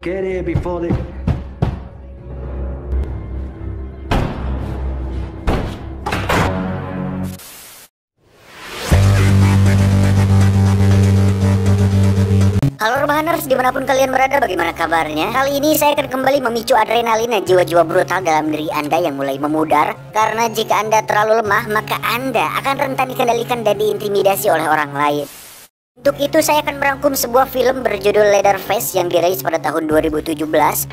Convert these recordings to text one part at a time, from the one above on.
Get here before they... Halo Rebahaners, dimanapun kalian berada, bagaimana kabarnya? Kali ini saya akan kembali memicu adrenalin dan jiwa-jiwa brutal dalam diri Anda yang mulai memudar. Karena jika Anda terlalu lemah, maka Anda akan rentan dikendalikan dan diintimidasi oleh orang lain. Untuk itu saya akan merangkum sebuah film berjudul Leatherface yang dirilis pada tahun 2017,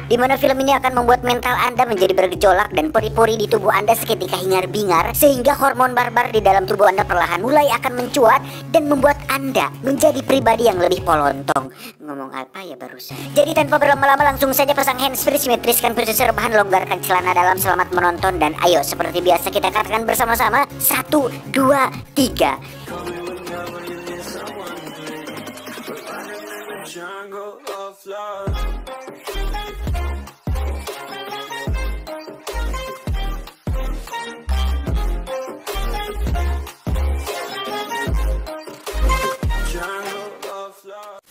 di mana film ini akan membuat mental Anda menjadi bergejolak dan pori-pori di tubuh Anda seketika hingar-bingar, sehingga hormon barbar di dalam tubuh Anda perlahan mulai akan mencuat dan membuat Anda menjadi pribadi yang lebih polontong. Ngomong apa ya barusan? Jadi tanpa berlama-lama langsung saja pasang handsfree, simetriskan posisi rebahan, longgarkan celana dalam, selamat menonton, dan ayo seperti biasa kita katakan bersama-sama 1, 2, 3. Jungle of love. Jungle of love.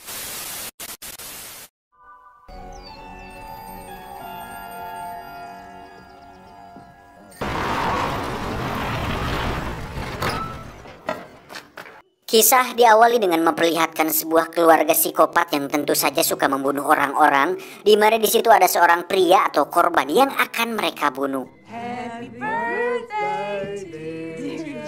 Kisah diawali dengan memperlihatkan sebuah keluarga psikopat yang tentu saja suka membunuh orang-orang, di mana di situ ada seorang pria atau korban yang akan mereka bunuh. Happy birthday to you.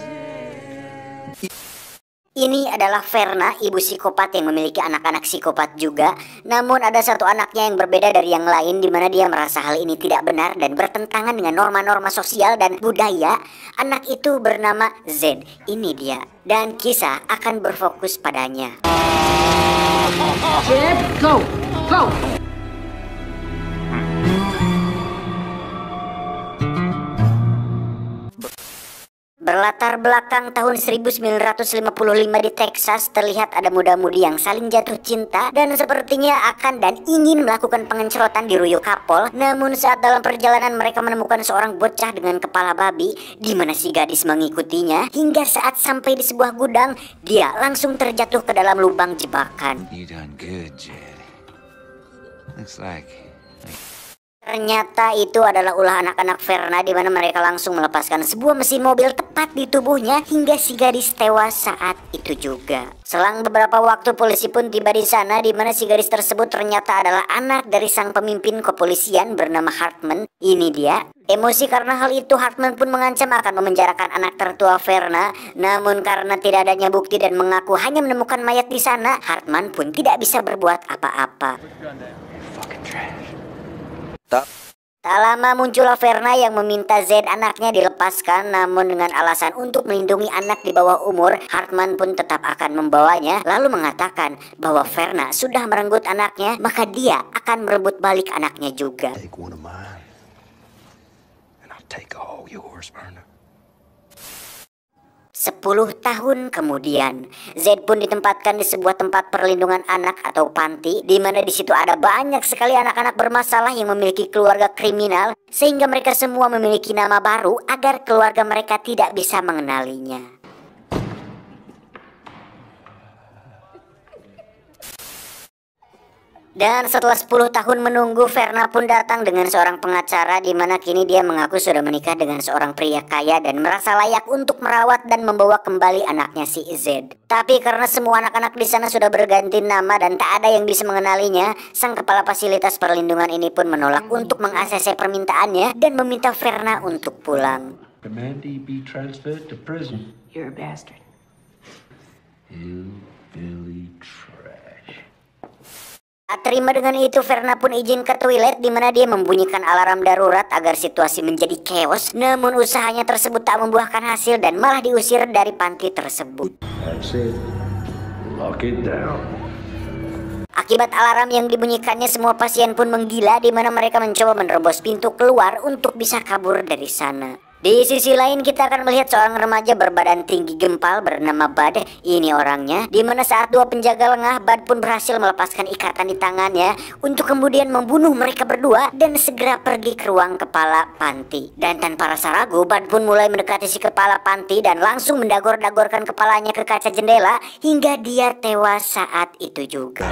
Ini adalah Verna, ibu psikopat yang memiliki anak-anak psikopat juga. Namun ada satu anaknya yang berbeda dari yang lain, di mana dia merasa hal ini tidak benar dan bertentangan dengan norma-norma sosial dan budaya. Anak itu bernama Z. Ini dia. Dan kisah akan berfokus padanya. Jeb, go, go. Berlatar belakang tahun 1955 di Texas, terlihat ada muda-mudi yang saling jatuh cinta dan sepertinya akan dan ingin melakukan pengencerotan di Ruyo Kapol. Namun saat dalam perjalanan mereka menemukan seorang bocah dengan kepala babi, di mana si gadis mengikutinya hingga saat sampai di sebuah gudang, dia langsung terjatuh ke dalam lubang jebakan. You done good, Jed. Looks like Ternyata itu adalah ulah anak-anak Verna, di mana mereka langsung melepaskan sebuah mesin mobil tepat di tubuhnya hingga si gadis tewas saat itu juga. Selang beberapa waktu polisi pun tiba di sana, di mana si gadis tersebut ternyata adalah anak dari sang pemimpin kepolisian bernama Hartman. Ini dia. Emosi karena hal itu, Hartman pun mengancam akan memenjarakan anak tertua Verna. Namun karena tidak adanya bukti dan mengaku hanya menemukan mayat di sana, Hartman pun tidak bisa berbuat apa-apa. Tak lama muncullah Verna yang meminta Z anaknya dilepaskan, namun dengan alasan untuk melindungi anak di bawah umur, Hartman pun tetap akan membawanya, lalu mengatakan bahwa Verna sudah merenggut anaknya, maka dia akan merebut balik anaknya juga. Take one of mine, and I'll take all yours, Verna. 10 tahun kemudian, Z pun ditempatkan di sebuah tempat perlindungan anak atau panti, di mana di situ ada banyak sekali anak-anak bermasalah yang memiliki keluarga kriminal, sehingga mereka semua memiliki nama baru agar keluarga mereka tidak bisa mengenalinya. Dan setelah 10 tahun menunggu, Verna pun datang dengan seorang pengacara, di mana kini dia mengaku sudah menikah dengan seorang pria kaya dan merasa layak untuk merawat dan membawa kembali anaknya si Z. Tapi karena semua anak-anak di sana sudah berganti nama dan tak ada yang bisa mengenalinya, sang kepala fasilitas perlindungan ini pun menolak untuk meng-ACC permintaannya dan meminta Verna untuk pulang. Mandy be transferred to prison. You're a bastard. Hillbilly trash. Tak terima dengan itu, Verna pun izin ke toilet, di mana dia membunyikan alarm darurat agar situasi menjadi chaos. Namun usahanya tersebut tak membuahkan hasil dan malah diusir dari panti tersebut. That's it. Lock it down. Akibat alarm yang dibunyikannya, semua pasien pun menggila, di mana mereka mencoba menerobos pintu keluar untuk bisa kabur dari sana. Di sisi lain kita akan melihat seorang remaja berbadan tinggi gempal bernama Bud. Ini orangnya, di mana saat dua penjaga lengah, Bud pun berhasil melepaskan ikatan di tangannya untuk kemudian membunuh mereka berdua dan segera pergi ke ruang kepala panti. Dan tanpa rasa ragu, Bud pun mulai mendekati si kepala panti dan langsung mendagor-dagorkan kepalanya ke kaca jendela hingga dia tewas saat itu juga.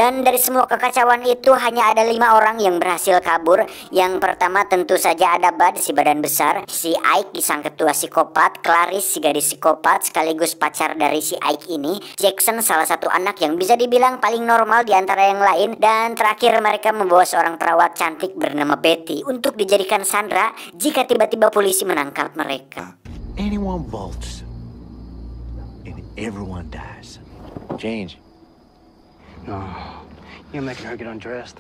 Dan dari semua kekacauan itu hanya ada 5 orang yang berhasil kabur. Yang pertama tentu saja ada Bud, si badan besar, si Ike, sang ketua psikopat, Clarice, si gadis psikopat sekaligus pacar dari si Ike ini, Jackson, salah satu anak yang bisa dibilang paling normal di antara yang lain, dan terakhir mereka membawa seorang perawat cantik bernama Betty untuk dijadikan sandera jika tiba-tiba polisi menangkap mereka. Anyone bolts, and everyone dies. Change. No, you're making her get undressed.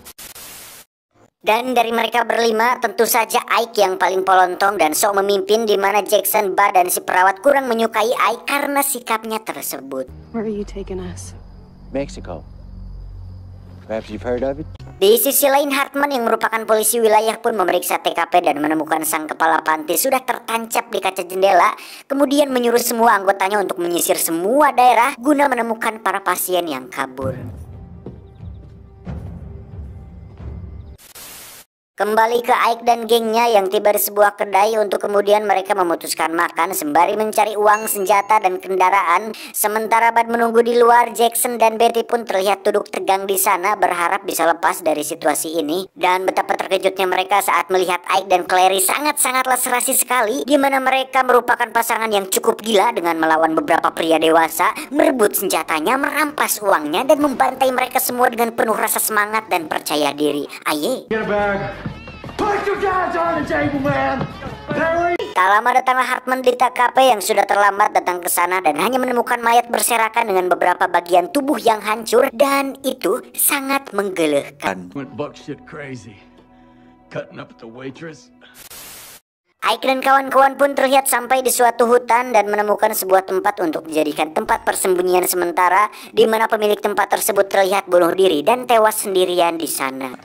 Dan dari mereka berlima, tentu saja Ike yang paling polontong dan sok memimpin, di mana Jackson, Bud, dan si perawat kurang menyukai Ike karena sikapnya tersebut. Where are you taking us? Mexico. Perhaps you've heard of it? Di sisi lain, Hartman yang merupakan polisi wilayah pun memeriksa TKP dan menemukan sang kepala panti sudah tertancap di kaca jendela, kemudian menyuruh semua anggotanya untuk menyisir semua daerah guna menemukan para pasien yang kabur. Kembali ke Ike dan gengnya yang tiba di sebuah kedai untuk kemudian mereka memutuskan makan sembari mencari uang, senjata, dan kendaraan. Sementara Bud menunggu di luar, Jackson dan Betty pun terlihat duduk tegang di sana berharap bisa lepas dari situasi ini. Dan betapa terkejutnya mereka saat melihat Ike dan Clary sangat-sangatlah serasi sekali, di mana mereka merupakan pasangan yang cukup gila dengan melawan beberapa pria dewasa, merebut senjatanya, merampas uangnya, dan membantai mereka semua dengan penuh rasa semangat dan percaya diri. Aye. Tak lama datanglah Hartman di TKP yang sudah terlambat datang ke sana dan hanya menemukan mayat berserakan dengan beberapa bagian tubuh yang hancur, dan itu sangat menggelegkan. Went buckshit crazy, cutting up with the waitress. Ike dan kawan-kawan pun terlihat sampai di suatu hutan dan menemukan sebuah tempat untuk dijadikan tempat persembunyian sementara, di mana pemilik tempat tersebut terlihat bunuh diri dan tewas sendirian di sana.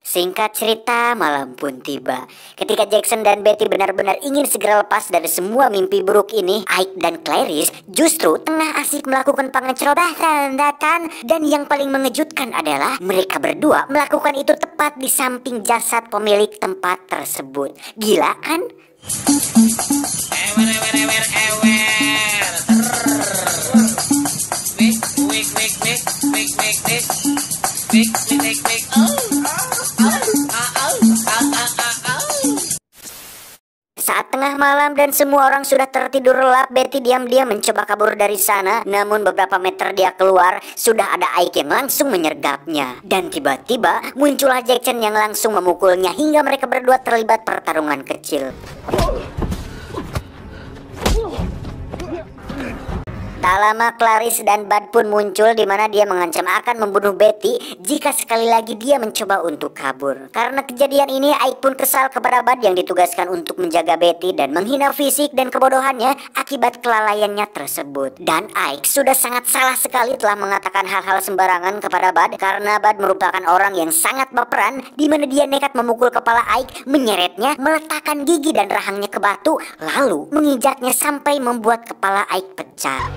Singkat cerita, malam pun tiba. Ketika Jackson dan Betty benar-benar ingin segera lepas dari semua mimpi buruk ini, Ike dan Clarice justru tengah asik melakukan pengecerobatan. Dan yang paling mengejutkan adalah mereka berdua melakukan itu tepat di samping jasad pemilik tempat tersebut. Gila kan? Saat tengah malam dan semua orang sudah tertidur lelap, Betty diam-diam mencoba kabur dari sana. Namun beberapa meter dia keluar, sudah ada Ike yang langsung menyergapnya. Dan tiba-tiba muncullah Jackson yang langsung memukulnya hingga mereka berdua terlibat pertarungan kecil. Tak lama Clarice dan Bud pun muncul, di mana dia mengancam akan membunuh Betty jika sekali lagi dia mencoba untuk kabur. Karena kejadian ini, Ike pun kesal kepada Bud yang ditugaskan untuk menjaga Betty dan menghina fisik dan kebodohannya akibat kelalaiannya tersebut. Dan Ike sudah sangat salah sekali telah mengatakan hal-hal sembarangan kepada Bud, karena Bud merupakan orang yang sangat baperan, di mana dia nekat memukul kepala Ike, menyeretnya, meletakkan gigi dan rahangnya ke batu, lalu menginjaknya sampai membuat kepala Ike pecah.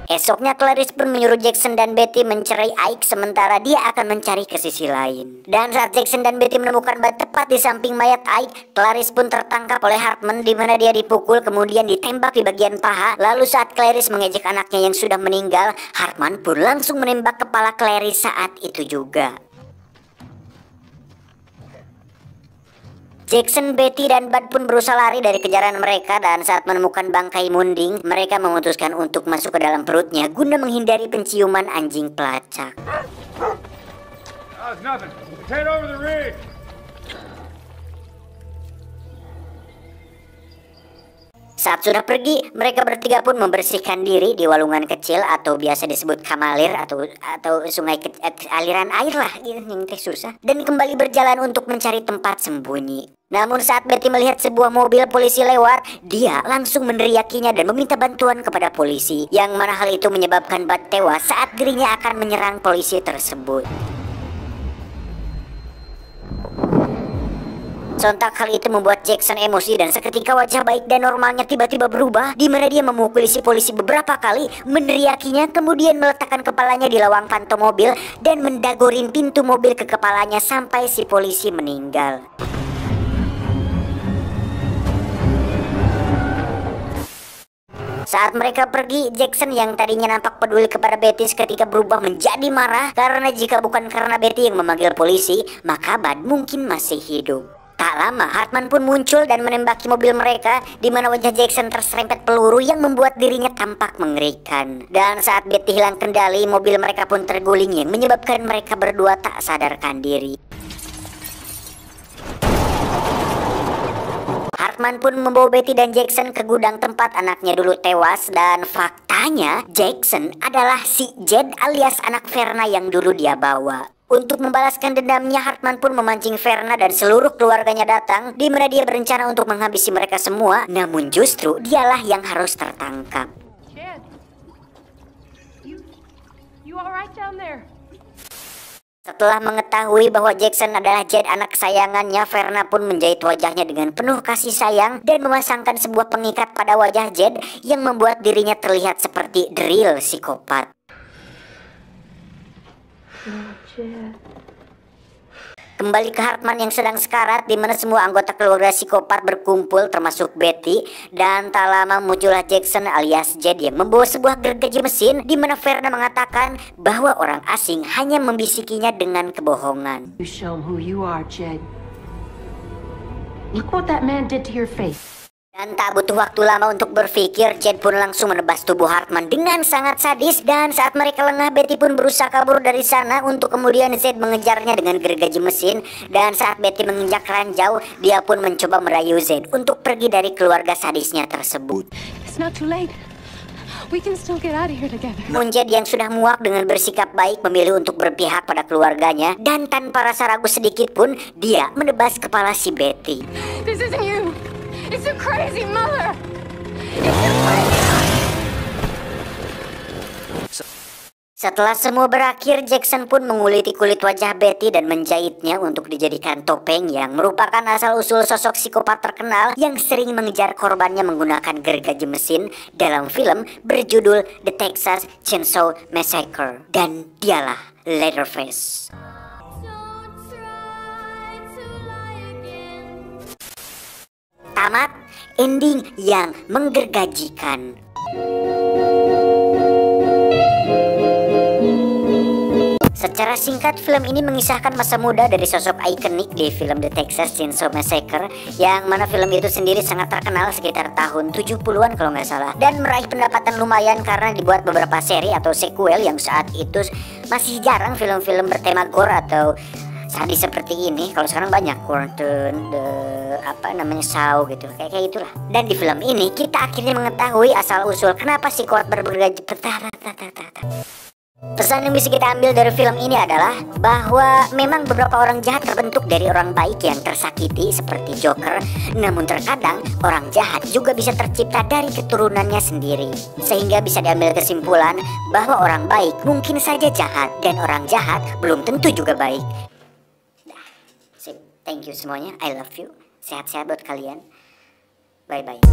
Esoknya Clarice pun menyuruh Jackson dan Betty mencerai Ike, sementara dia akan mencari ke sisi lain. Dan saat Jackson dan Betty menemukan Bud tepat di samping mayat Ike, Clarice pun tertangkap oleh Hartman, di mana dia dipukul kemudian ditembak di bagian paha. Lalu saat Clarice mengejek anaknya yang sudah meninggal, Hartman pun langsung menembak kepala Clarice saat itu juga. Jackson, Betty, dan Bud pun berusaha lari dari kejaran mereka, dan saat menemukan bangkai Munding, mereka memutuskan untuk masuk ke dalam perutnya guna menghindari penciuman anjing pelacak. Saat sudah pergi, mereka bertiga pun membersihkan diri di walungan kecil atau biasa disebut kamalir atau sungai aliran air lah, yang susah, dan kembali berjalan untuk mencari tempat sembunyi. Namun saat Betty melihat sebuah mobil polisi lewat, dia langsung meneriakinya dan meminta bantuan kepada polisi, yang mana hal itu menyebabkan Bud tewas saat dirinya akan menyerang polisi tersebut. Sontak hal itu membuat Jackson emosi dan seketika wajah baik dan normalnya tiba-tiba berubah, di mana dia memukuli si polisi beberapa kali, meneriakinya, kemudian meletakkan kepalanya di lawang kantong mobil dan mendagorin pintu mobil ke kepalanya sampai si polisi meninggal. Saat mereka pergi, Jackson yang tadinya nampak peduli kepada Betty ketika berubah menjadi marah karena jika bukan karena Betty yang memanggil polisi, maka Bud mungkin masih hidup. Tak lama, Hartman pun muncul dan menembaki mobil mereka, di mana wajah Jackson terserempet peluru yang membuat dirinya tampak mengerikan. Dan saat Betty hilang kendali, mobil mereka pun terguling yang menyebabkan mereka berdua tak sadarkan diri. Hartman pun membawa Betty dan Jackson ke gudang tempat anaknya dulu tewas, dan faktanya Jackson adalah si Jed alias anak Verna yang dulu dia bawa. Untuk membalaskan dendamnya, Hartman pun memancing Verna dan seluruh keluarganya datang, di mana dia berencana untuk menghabisi mereka semua, namun justru dialah yang harus tertangkap. Jed, you all right down there? Setelah mengetahui bahwa Jackson adalah Jed anak kesayangannya, Verna pun menjahit wajahnya dengan penuh kasih sayang dan memasangkan sebuah pengikat pada wajah Jed yang membuat dirinya terlihat seperti the real psikopat. Kembali ke Hartman yang sedang sekarat, di mana semua anggota keluarga psikopat berkumpul termasuk Betty, dan tak lama muncullah Jackson alias Jed yang membawa sebuah gergaji mesin, di mana Verna mengatakan bahwa orang asing hanya membisikinya dengan kebohongan. You show him who you are, Jed. Look what that man did to your face. Dan tak butuh waktu lama untuk berpikir, Jed pun langsung menebas tubuh Hartman dengan sangat sadis. Dan saat mereka lengah, Betty pun berusaha kabur dari sana untuk kemudian Zed mengejarnya dengan gergaji mesin. Dan saat Betty menginjak ranjau, dia pun mencoba merayu Zed untuk pergi dari keluarga sadisnya tersebut. It's not too late. We can still get out of here together. Namun Jed yang sudah muak dengan bersikap baik memilih untuk berpihak pada keluarganya, dan tanpa rasa ragu sedikit pun dia menebas kepala si Betty. This isn't you. It's a crazy mother. It's a crazy. Setelah semua berakhir, Jackson pun menguliti kulit wajah Betty dan menjahitnya untuk dijadikan topeng yang merupakan asal-usul sosok psikopat terkenal yang sering mengejar korbannya menggunakan gergaji mesin dalam film berjudul The Texas Chainsaw Massacre. Dan dialah Leatherface. Tamat, ending yang menggergajikan. Secara singkat, film ini mengisahkan masa muda dari sosok ikonik di film The Texas Chainsaw Massacre, yang mana film itu sendiri sangat terkenal sekitar tahun 70-an kalau nggak salah, dan meraih pendapatan lumayan karena dibuat beberapa seri atau sequel yang saat itu masih jarang film-film bertema gore atau sadis seperti ini. Kalau sekarang banyak, Quentin, Saw gitu, kayak itulah. Dan di film ini kita akhirnya mengetahui asal-usul kenapa si kuat bergergaji. Pesan yang bisa kita ambil dari film ini adalah bahwa memang beberapa orang jahat terbentuk dari orang baik yang tersakiti seperti Joker. Namun terkadang orang jahat juga bisa tercipta dari keturunannya sendiri. Sehingga bisa diambil kesimpulan bahwa orang baik mungkin saja jahat dan orang jahat belum tentu juga baik. Thank you semuanya, I love you. Sehat-sehat buat kalian. Bye-bye.